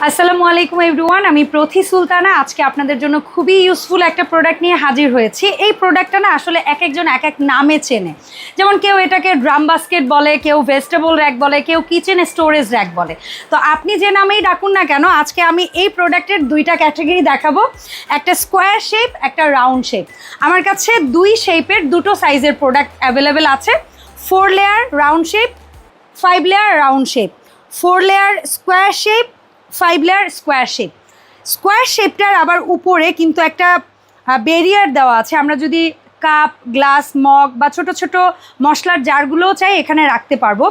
আসসালামু আলাইকুম এভরিওয়ান, আমি প্রথি সুলতানা। আজকে আপনাদের জন্য খুবই ইউজফুল একটা প্রোডাক্ট নিয়ে হাজির হয়েছি। এই প্রোডাক্টটা না আসলে এক একজন এক এক নামে চেনে। যেমন কেউ এটাকে ড্রাম বাস্কেট বলে, কেউ ভেজিটেবল র্যাক বলে, কেউ কিচেন স্টোরেজ র্যাক বলে। তো আপনি যে নামেই ডাকুন না কেন, আজকে আমি এই প্রোডাক্টের দুইটা ক্যাটাগরি দেখাবো, একটা স্কোয়ার শেপ, একটা রাউন্ড শেপ। আমার কাছে দুই শেপের দুটো সাইজের প্রোডাক্ট অ্যাভেলেবেল আছে। 4 layer round shape, 5 layer round shape, 4 layer square shape, 5 layer square shape. Square শেপটার আবার উপরে কিন্তু একটা ব্যারিয়ার দেওয়া আছে। আমরা যদি কাপ, গ্লাস, মগ বা ছোট ছোট মশলার জারগুলোও চাই এখানে রাখতে পারবো।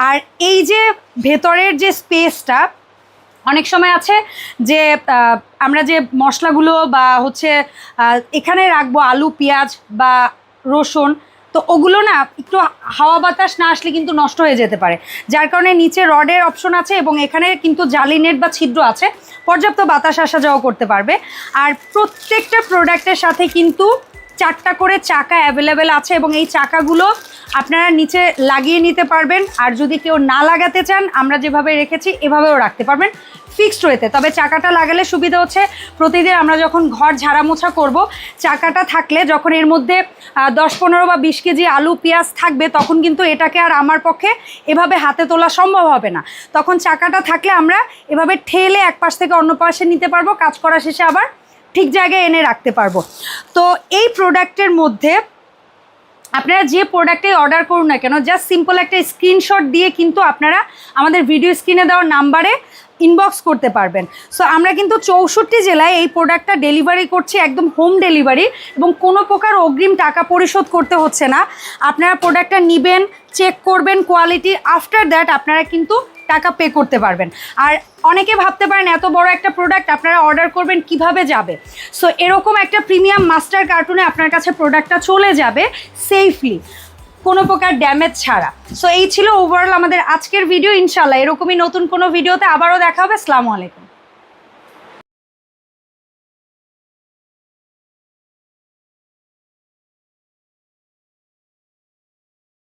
আর এই যে ভেতরের যে স্পেসটা, অনেক সময় আছে যে আমরা যে মশলাগুলো বা এখানে রাখবো আলু, পেঁয়াজ বা রসুন, তো ওগুলো না একটু হাওয়া বাতাস না আসলে কিন্তু নষ্ট হয়ে যেতে পারে। যার কারণে নিচে রডের অপশন আছে এবং এখানে কিন্তু জালি নেট বা ছিদ্র আছে, পর্যাপ্ত বাতাস আসা যাওয়া করতে পারবে। আর প্রত্যেকটা প্রোডাক্টের সাথে কিন্তু 4টা করে চাকা অ্যাভেলেবেল আছে এবং এই চাকাগুলো আপনারা নিচে লাগিয়ে নিতে পারবেন। আর যদি কেউ না লাগাতে চান, আমরা যেভাবে রেখেছি এভাবেও রাখতে পারবেন ফিক্সড ওয়েতে। তবে চাকাটা লাগালে সুবিধা হচ্ছে, প্রতিদিন আমরা যখন ঘর ঝাড়া মোছা করব, চাকাটা থাকলে যখন এর মধ্যে 10, 15 বা 20 কেজি আলু, পেঁয়াজ থাকবে, তখন কিন্তু এটাকে আর আমার পক্ষে এভাবে হাতে তোলা সম্ভব হবে না। তখন চাকাটা থাকলে আমরা এভাবে ঠেলে এক পাশ থেকে অন্য পাশে নিতে পারবো, কাজ করা শেষে আবার ঠিক জায়গায় এনে রাখতে পারবো। তো এই প্রোডাক্টের মধ্যে আপনারা যে প্রোডাক্টে অর্ডার করুন না কেন, জাস্ট সিম্পল একটা স্ক্রিনশট দিয়ে কিন্তু আপনারা আমাদের ভিডিও স্ক্রিনে দেওয়া নাম্বারে ইনবক্স করতে পারবেন। সো আমরা কিন্তু 64 জেলায় এই প্রোডাক্টটা ডেলিভারি করছি, একদম হোম ডেলিভারি, এবং কোনো প্রকার অগ্রিম টাকা পরিশোধ করতে হচ্ছে না। আপনারা প্রোডাক্টটা নেবেন, চেক করবেন কোয়ালিটি, আফটার দ্যাট আপনারা কিন্তু টাকা পে করতে পারবেন। আর অনেকে ভাবতে পারেন এত বড় একটা প্রোডাক্ট আপনারা অর্ডার করবেন কিভাবে যাবে। সো এরকম একটা প্রিমিয়াম মাস্টার কার্টুনে আপনার কাছে প্রোডাক্টটা চলে যাবে সেফলি, কোনো প্রকার ড্যামেজ ছাড়া। সো এই ছিল ওভারঅল আমাদের আজকের ভিডিও। ইনশাল্লাহ এরকমই নতুন কোনো ভিডিওতে আবারও দেখা হবে। আসসালামু আলাইকুম।